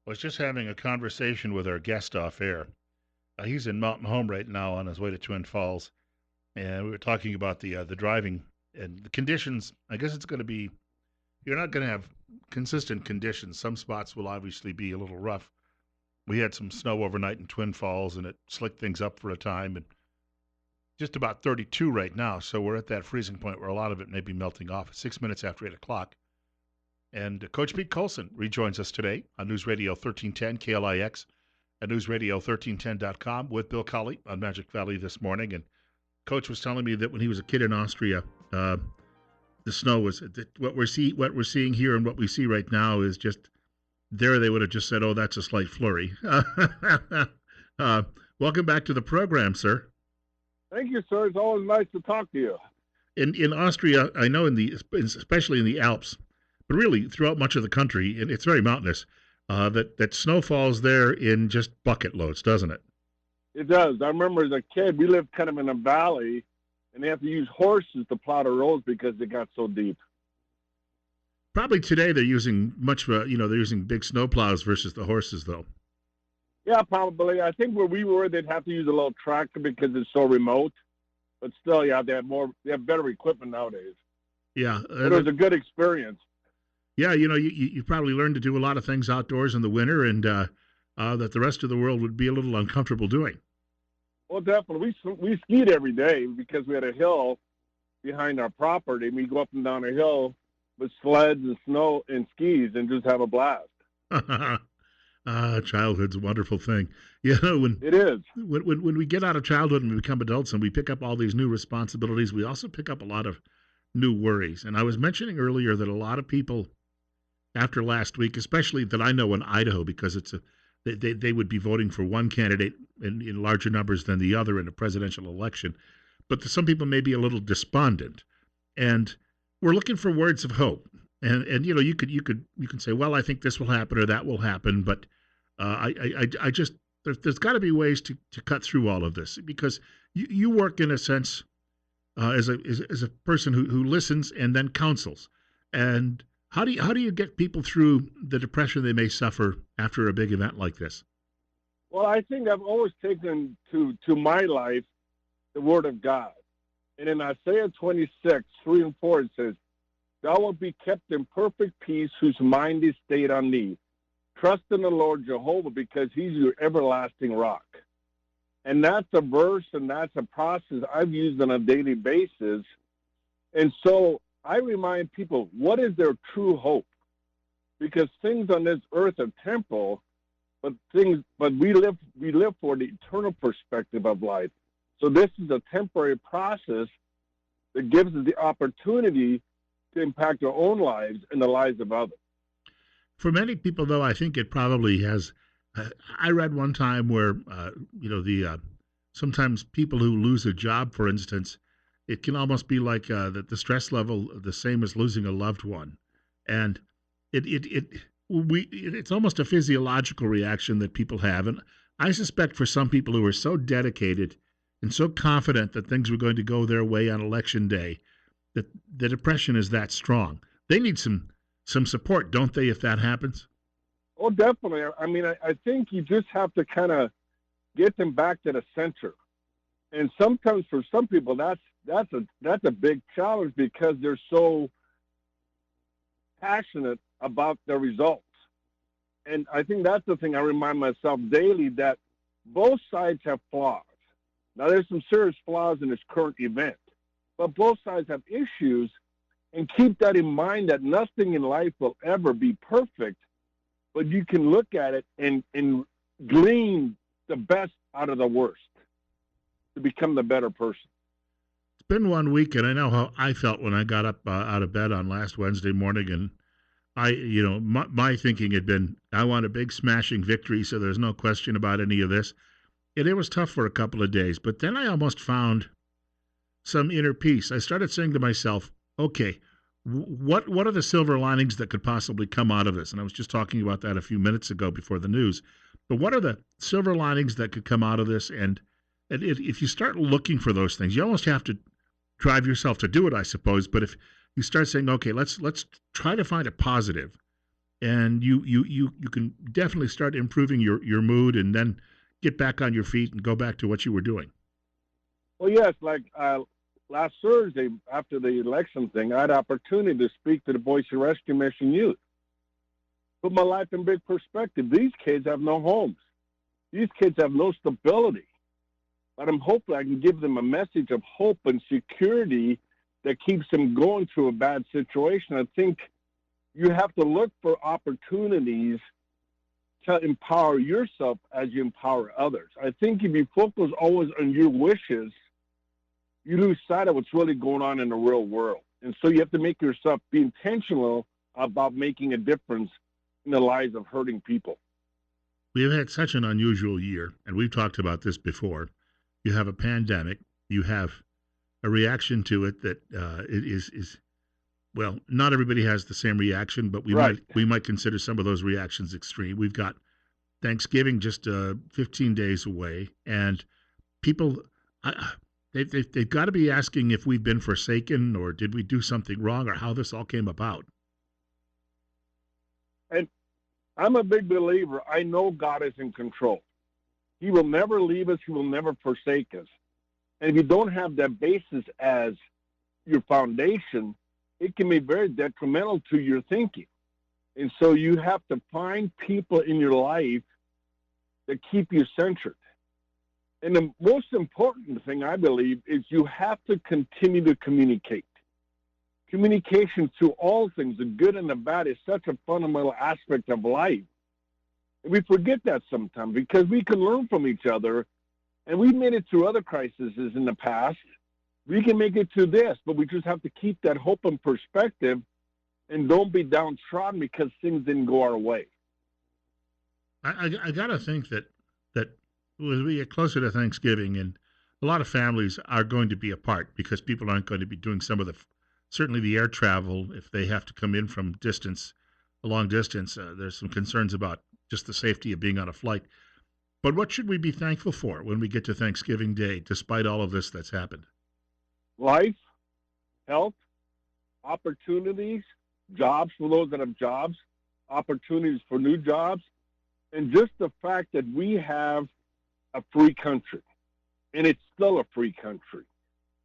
Was just having a conversation with our guest off air. He's in Mountain Home right now on his way to Twin Falls, and we were talking about the driving and the conditions. I guess it's going to be you're not going to have consistent conditions. Some spots will obviously be a little rough. We had some snow overnight in Twin Falls, and it slicked things up for a time. And just about 32 right now, so we're at that freezing point where a lot of it may be melting off. 6 minutes after 8 o'clock. And Coach Pete Colson rejoins us today on News Radio 1310 KLIX at newsradio1310.com with Bill Colley on Magic Valley this morning. And Coach was telling me that when he was a kid in Austria, the snow was what we're seeing here and what we see right now is just there. They would have just said, "Oh, that's a slight flurry." Welcome back to the program, sir. Thank you, sir. It's always nice to talk to you. In Austria, I know especially in the Alps, but really throughout much of the country, and it's very mountainous. That snow falls there in just bucket loads, doesn't it? It does. I remember as a kid, we lived kind of in a valley, and they have to use horses to plow the roads because they got so deep. Probably today they're using they're using big snow plows versus the horses, though. Yeah, probably. I think where we were, they'd have to use a little tractor because it's so remote. But still, yeah, they have better equipment nowadays. Yeah, it was a good experience. Yeah, you probably learned to do a lot of things outdoors in the winter, and that the rest of the world would be a little uncomfortable doing. Well, definitely. We skied every day because we had a hill behind our property, and we go up and down a hill with sleds and snow and skis and just have a blast. Childhood's a wonderful thing. When it is. When we get out of childhood and we become adults and we pick up all these new responsibilities, we also pick up a lot of new worries. And I was mentioning earlier that a lot of people, after last week, especially that I know in Idaho, because they would be voting for one candidate in larger numbers than the other in a presidential election, but some people may be a little despondent, and we're looking for words of hope. And you can say, well, I think this will happen or that will happen, but I just there's got to be ways to cut through all of this, because you work in a sense as a person who listens and then counsels. And how do you get people through the depression they may suffer after a big event like this? Well, I think I've always taken to my life the Word of God. And in Isaiah 26, 3 and 4, it says, "Thou wilt be kept in perfect peace, whose mind is stayed on thee. Trust in the Lord Jehovah, because he's your everlasting rock." And that's a verse, and that's a process I've used on a daily basis. And so I remind people, what is their true hope? Because things on this earth are temporal, but we live for the eternal perspective of life. So this is a temporary process that gives us the opportunity to impact our own lives and the lives of others. For many people, though, I think it probably has. I read one time where sometimes people who lose a job, for instance, it can almost be like the stress level the same as losing a loved one, and it's almost a physiological reaction that people have. And I suspect for some people who are so dedicated and so confident that things were going to go their way on election day, that the depression is that strong. They need some support, don't they, if that happens? Oh, definitely. I mean, I think you just have to kind of get them back to the center. And sometimes for some people, that's a big challenge because they're so passionate about their results. And I think that's the thing I remind myself daily, that both sides have flaws. Now, there's some serious flaws in this current event, but both sides have issues, and keep that in mind, that nothing in life will ever be perfect, but you can look at it and glean the best out of the worst to become the better person. It's been 1 week, and I know how I felt when I got up out of bed on last Wednesday morning, and my thinking had been, I want a big smashing victory, so there's no question about any of this. And it was tough for a couple of days, but then I almost found some inner peace. I started saying to myself, okay, what are the silver linings that could possibly come out of this? And I was just talking about that a few minutes ago before the news. But what are the silver linings that could come out of this? And if you start looking for those things, you almost have to drive yourself to do it, I suppose. But if you start saying, okay, let's try to find a positive, and you can definitely start improving your mood, and then get back on your feet and go back to what you were doing. Well, yes, like last Thursday after the election thing, I had opportunity to speak to the Boise Rescue Mission youth. Put my life in big perspective. These kids have no homes. These kids have no stability. But I'm hoping I can give them a message of hope and security that keeps them going through a bad situation. I think you have to look for opportunities to empower yourself as you empower others. I think if you focus always on your wishes, you lose sight of what's really going on in the real world. And so you have to make yourself be intentional about making a difference in the lives of hurting people. We have had such an unusual year, and we've talked about this before. You have a pandemic. You have a reaction to it that it is well. Not everybody has the same reaction, but we Right. might consider some of those reactions extreme. We've got Thanksgiving just 15 days away, and people, I, they've got to be asking if we've been forsaken, or did we do something wrong, or how this all came about. And I'm a big believer. I know God is in control. He will never leave us. He will never forsake us. And if you don't have that basis as your foundation, it can be very detrimental to your thinking. And so you have to find people in your life that keep you centered. And the most important thing, I believe, is you have to continue to communicate. Communication through all things, the good and the bad, is such a fundamental aspect of life. And we forget that sometimes because we can learn from each other, and we've made it through other crises in the past. We can make it through this, but we just have to keep that hope and perspective and don't be downtrodden because things didn't go our way. I gotta think that as we get closer to Thanksgiving, and a lot of families are going to be apart because people aren't going to be doing some of the certainly the air travel if they have to come in from distance, a long distance. There's some concerns about just the safety of being on a flight. But what should we be thankful for when we get to Thanksgiving Day, despite all of this that's happened? Life, health, opportunities, jobs for those that have jobs, opportunities for new jobs, and just the fact that we have a free country, and it's still a free country.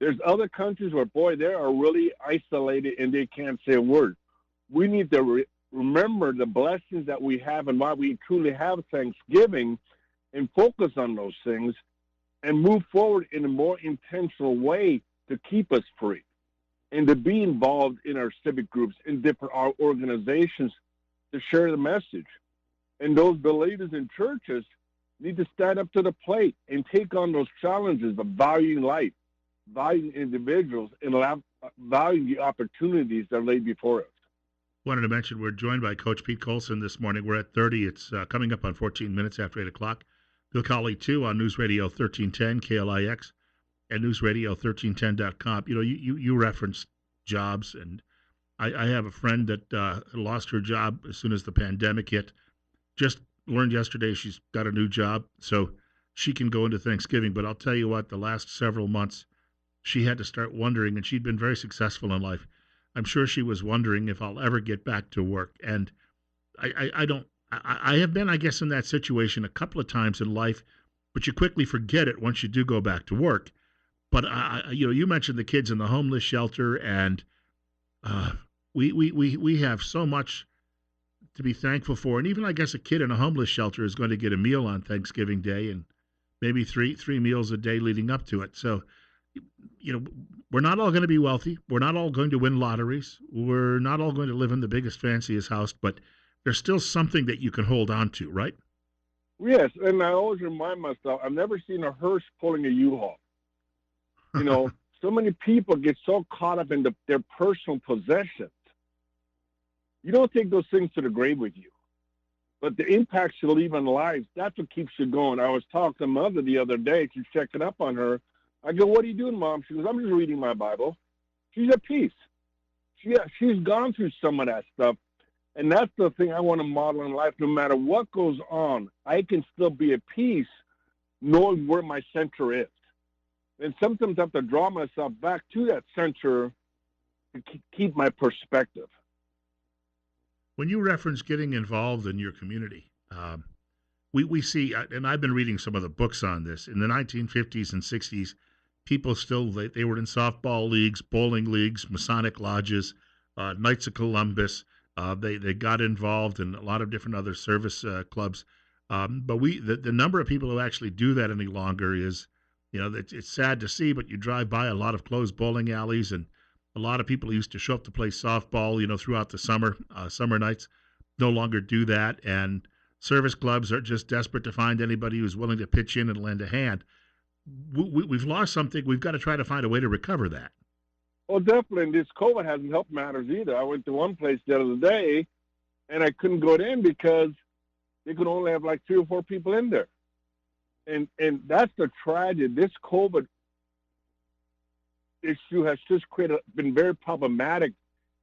There's other countries where, boy, they are really isolated and they can't say a word. We need to remember the blessings that we have and why we truly have Thanksgiving and focus on those things and move forward in a more intentional way to keep us free and to be involved in our civic groups, in different organizations to share the message. And those believers in churches need to stand up to the plate and take on those challenges of valuing life, valuing individuals, and valuing the opportunities that are laid before us. Wanted to mention we're joined by Coach Pete Colson this morning. We're at 30. It's coming up on 14 minutes after 8 o'clock. Bill Colley, too, on News Radio 1310, KLIX, and newsradio1310.com. You know, you referenced jobs, and I have a friend that lost her job as soon as the pandemic hit. Just learned yesterday she's got a new job, so she can go into Thanksgiving. But I'll tell you what, the last several months, she had to start wondering, and she'd been very successful in life. I'm sure she was wondering if I'll ever get back to work. And I don't, I have been, I guess, in that situation a couple of times in life, but you quickly forget it once you do go back to work. But you know, you mentioned the kids in the homeless shelter, and we have so much to be thankful for. And even, I guess, a kid in a homeless shelter is going to get a meal on Thanksgiving Day, and maybe three meals a day leading up to it. So, you know, we're not all going to be wealthy. We're not all going to win lotteries. We're not all going to live in the biggest, fanciest house, but there's still something that you can hold on to, right? Yes, and I always remind myself, I've never seen a hearse pulling a U-Haul. You know, so many people get so caught up in their personal possessions. You don't take those things to the grave with you. But the impacts you leave on lives, that's what keeps you going. I was talking to Mother the other day. She's checking up on her. I go, what are you doing, Mom? She goes, I'm just reading my Bible. She's at peace. She's gone through some of that stuff. And that's the thing I want to model in life. No matter what goes on, I can still be at peace knowing where my center is. And sometimes I have to draw myself back to that center to keep my perspective. When you reference getting involved in your community, we see, and I've been reading some of the books on this. In the 1950s and 60s, people still they were in softball leagues, bowling leagues, Masonic lodges, Knights of Columbus. They got involved in a lot of different other service clubs. But the number of people who actually do that any longer is, it's sad to see. But you drive by a lot of closed bowling alleys, and a lot of people who used to show up to play softball, throughout the summer nights, no longer do that, and service clubs are just desperate to find anybody who's willing to pitch in and lend a hand. We've lost something. We've got to try to find a way to recover that. Well, definitely. And this COVID hasn't helped matters either. I went to one place the other day, and I couldn't go in because they could only have like 3 or 4 people in there. And that's the tragedy. This COVID issue has just been very problematic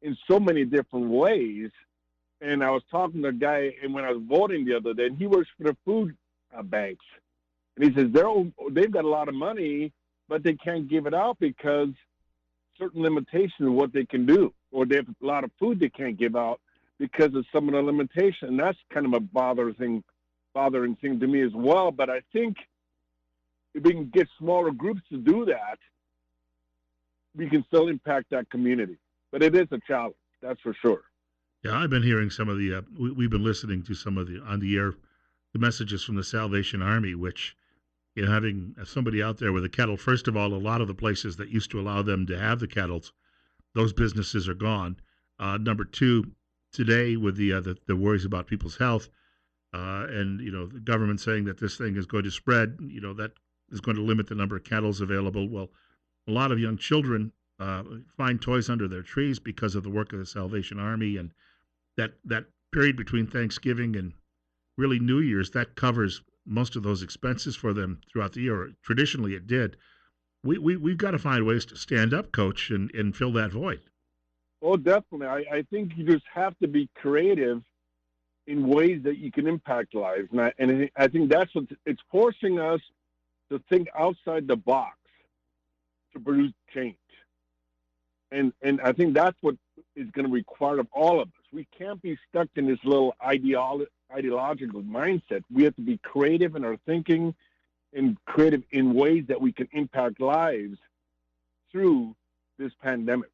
in so many different ways. And I was talking to a guy, and when I was voting the other day, and he works for the food banks, and he says they've got a lot of money, but they can't give it out because certain limitations of what they can do, or they have a lot of food they can't give out because of some of the limitation. And that's kind of a bothering thing to me as well. But I think if we can get smaller groups to do that, we can still impact that community. But it is a challenge, that's for sure. Yeah, I've been hearing some of the. We've been listening to some of the on the air, the messages from the Salvation Army, which, having somebody out there with a kettle. First of all, a lot of the places that used to allow them to have the kettles, those businesses are gone. Number two, today with the worries about people's health, and the government saying that this thing is going to spread, that is going to limit the number of kettles available. Well, a lot of young children find toys under their trees because of the work of the Salvation Army, and that period between Thanksgiving and really New Year's, that covers most of those expenses for them throughout the year. Traditionally, it did. We've got to find ways to stand up, Coach, and fill that void. Oh, definitely. I think you just have to be creative in ways that you can impact lives. And I think that's what it's forcing us to think outside the box to produce change. And I think that's what is going to require of all of us. We can't be stuck in this little ideological mindset. We have to be creative in our thinking and creative in ways that we can impact lives through this pandemic.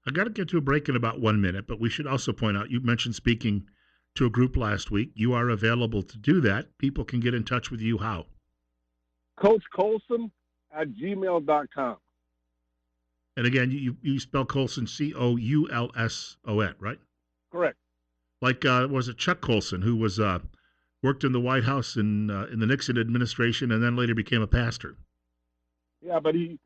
I got to get to a break in about 1 minute, but we should also point out, you mentioned speaking to a group last week. You are available to do that. People can get in touch with you how? Coach Colson at gmail.com. And again, you spell Colson Coulson, right? Correct. Like was it Chuck Colson, who was worked in the White House in the Nixon administration, and then later became a pastor? Yeah, but he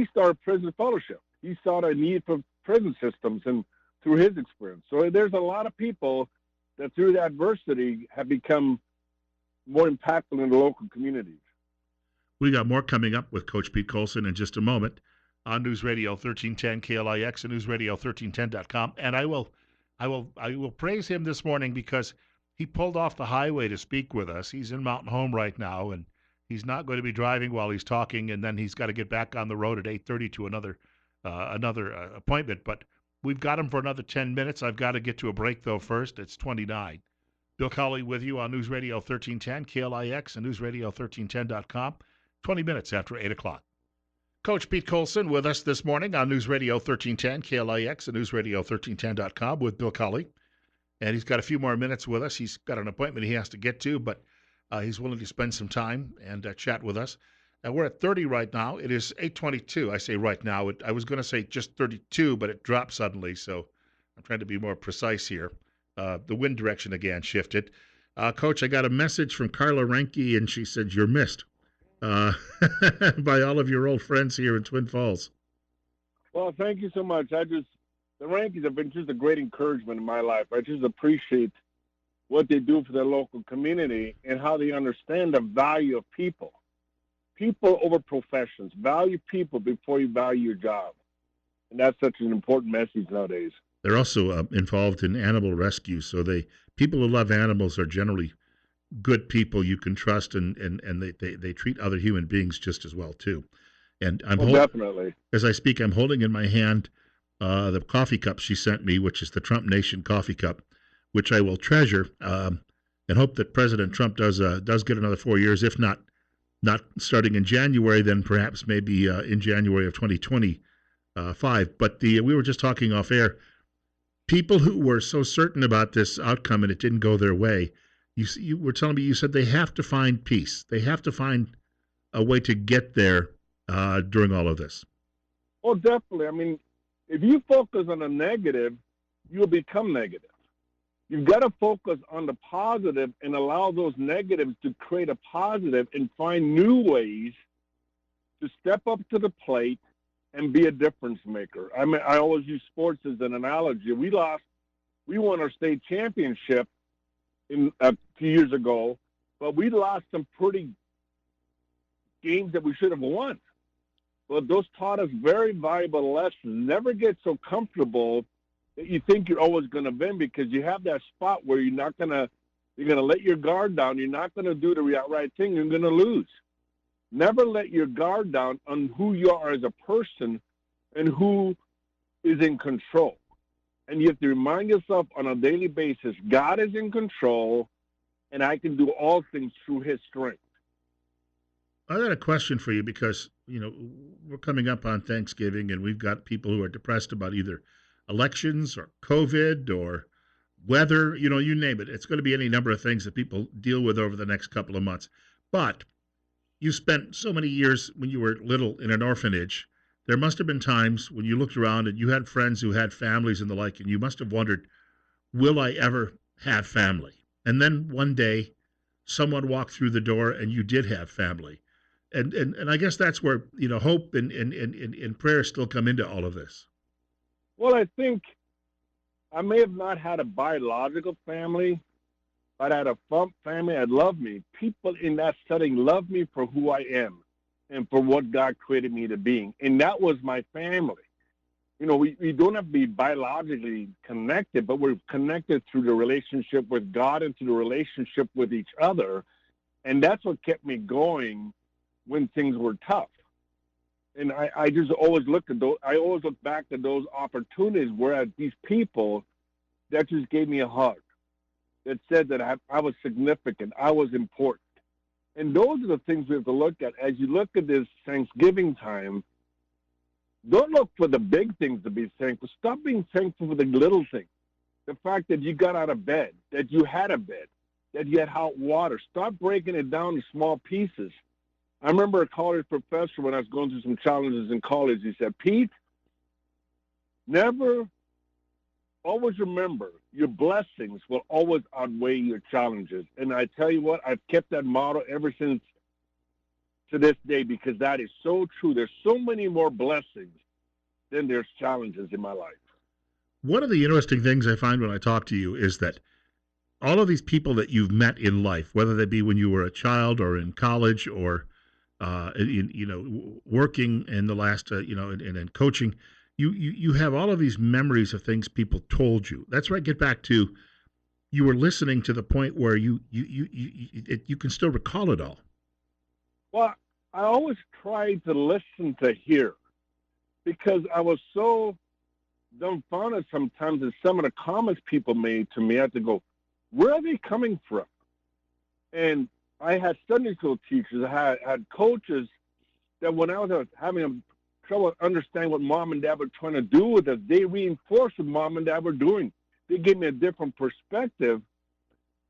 started prison fellowship. He saw the need for prison systems, and through his experience. So there's a lot of people that through the adversity have become more impactful in the local communities. We got more coming up with Coach Pete Colson in just a moment on News Radio 1310 KLIX and newsradio1310.com. And I will praise him this morning because he pulled off the highway to speak with us. He's in Mountain Home right now, and he's not going to be driving while he's talking, and then he's got to get back on the road at 8:30 to another appointment. But we've got him for another 10 minutes. I've got to get to a break, though, first. It's 29. Bill Colley with you on News Radio 1310, KLIX, and newsradio1310.com, 20 minutes after 8 o'clock. Coach Pete Colson with us this morning on News Radio 1310, KLIX, and newsradio1310.com with Bill Colley. And he's got a few more minutes with us. He's got an appointment he has to get to, but he's willing to spend some time and chat with us. We're at 30 right now. It is 8:22. I say right now. I was going to say just 32, but it dropped suddenly, so I'm trying to be more precise here. The wind direction again shifted. Coach, I got a message from Carla Renke, and she said you're missed by all of your old friends here in Twin Falls. Well, thank you so much. The Rankes have been just a great encouragement in my life. I just appreciate what they do for their local community and how they understand the value of people. People over professions. Value people before you value your job. And that's such an important message nowadays. They're also involved in animal rescue, so people who love animals are generally good people you can trust, and they treat other human beings just as well too. And definitely. As I speak, I'm holding in my hand the coffee cup she sent me, which is the Trump Nation coffee cup, which I will treasure, and hope that President Trump does get another 4 years. If not starting in January, then perhaps maybe in January of 2025. But we were just talking off air. People who were so certain about this outcome and it didn't go their way, you were telling me, you said they have to find peace. They have to find a way to get there during all of this. Oh, definitely. I mean, if you focus on the negative, you'll become negative. You've got to focus on the positive and allow those negatives to create a positive and find new ways to step up to the plate and be a difference maker. I mean, I always use sports as an analogy. We won our state championship a few years ago, but we lost some pretty games that we should have won. But those taught us very valuable lessons. Never get so comfortable that you think you're always going to win, because you have that spot where you're going to let your guard down. You're not going to do the right thing. You're going to lose. Never let your guard down on who you are as a person and who is in control. And you have to remind yourself on a daily basis, God is in control, and I can do all things through his strength. I got a question for you, because we're coming up on Thanksgiving, and we've got people who are depressed about either elections or COVID or weather. You name it. It's going to be any number of things that people deal with over the next couple of months. But you spent so many years when you were little in an orphanage. There must have been times when you looked around and you had friends who had families and the like, and you must have wondered, will I ever have family? And then one day, someone walked through the door and you did have family. And I guess that's where hope and prayer still come into all of this. Well, I think I may have not had a biological family, but I had a family that loved me. People in that setting loved me for who I am and for what God created me to be. And that was my family. We don't have to be biologically connected, but we're connected through the relationship with God and through the relationship with each other. And that's what kept me going when things were tough. And I just always look back at those opportunities where these people that just gave me a hug, that said that I was significant, I was important. And those are the things we have to look at. As you look at this Thanksgiving time, don't look for the big things to be thankful. Stop being thankful for the little things. The fact that you got out of bed, that you had a bed, that you had hot water. Stop breaking it down to small pieces. I remember a college professor, when I was going through some challenges in college, he said, Pete, always remember, your blessings will always outweigh your challenges. And I tell you what, I've kept that motto ever since to this day, because that is so true. There's so many more blessings than there's challenges in my life. One of the interesting things I find when I talk to you is that all of these people that you've met in life, whether they be when you were a child or in college or working in the last, and in coaching, you have all of these memories of things people told you. That's where I get back to, you were listening to the point where you can still recall it all. Well, I always tried to listen to hear, because I was so dumbfounded sometimes at some of the comments people made to me. I had to go, where are they coming from? And I had Sunday school teachers, I had coaches that when I was having trouble understanding what mom and dad were trying to do with us, they reinforced what mom and dad were doing. They gave me a different perspective,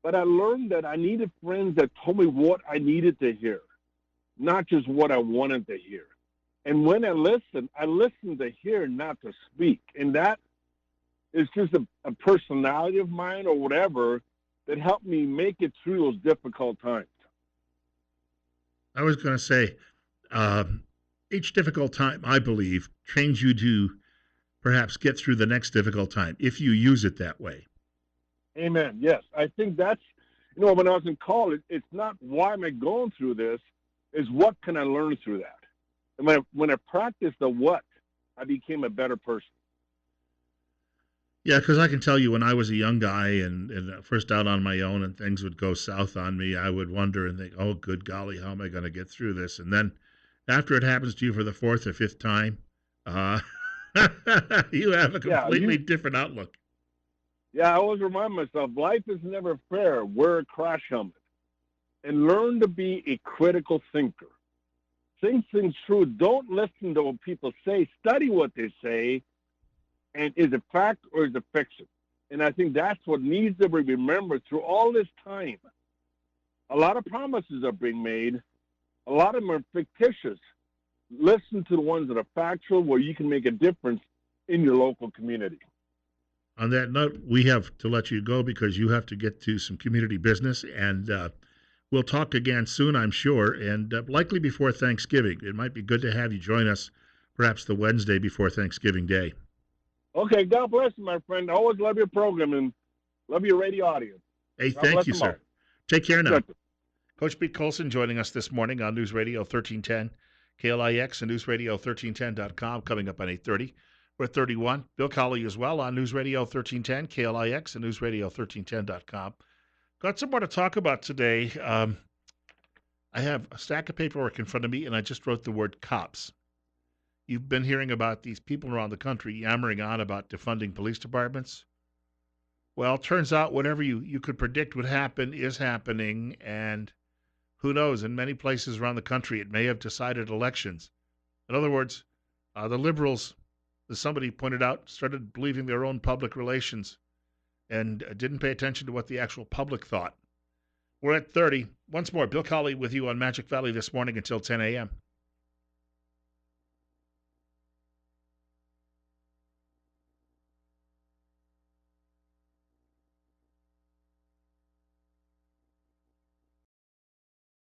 but I learned that I needed friends that told me what I needed to hear, not just what I wanted to hear. And when I listened to hear, not to speak. And that is just a personality of mine or whatever that helped me make it through those difficult times. I was going to say, each difficult time, I believe, trains you to perhaps get through the next difficult time if you use it that way. Amen. Yes. I think that's, when I was in college, it's not why am I going through this, is what can I learn through that? And when I practiced the what, I became a better person. Yeah, because I can tell you, when I was a young guy and first out on my own and things would go south on me, I would wonder and think, oh, good golly, how am I going to get through this? And then after it happens to you for the fourth or fifth time, You have a Yeah, completely different outlook. I always remind myself, life is never fair. Wear a crash helmet and learn to be a critical thinker. Think things through. Don't listen to what people say. Study what they say. And is it fact or is it fiction? And I think that's what needs to be remembered through all this time. A lot of promises are being made. A lot of them are fictitious. Listen to the ones that are factual, where you can make a difference in your local community. On that note, we have to let you go because you have to get to some community business, and we'll talk again soon, I'm sure, and likely before Thanksgiving. It might be good to have you join us, perhaps the Wednesday before Thanksgiving Day. Okay, God bless you, my friend. I always love your program and love your radio audience. Hey, God thank bless you, them all. sir. Take care now. Good. Coach Pete Colson joining us this morning on News Radio 1310, KLIX, and newsradio1310.com, coming up on 8:30. We're at 31. Bill Colley as well on News Radio 1310, KLIX, and newsradio1310.com. Got some more to talk about today. I have a stack of paperwork in front of me, and I just wrote the word cops. You've been hearing about these people around the country yammering on about defunding police departments. Well, it turns out whatever you could predict would happen is happening, and who knows, in many places around the country, it may have decided elections. In other words, the liberals, as somebody pointed out, started believing their own public relations and didn't pay attention to what the actual public thought. We're at 30. Once more, Bill Colley with you on Magic Valley this morning until 10 a.m.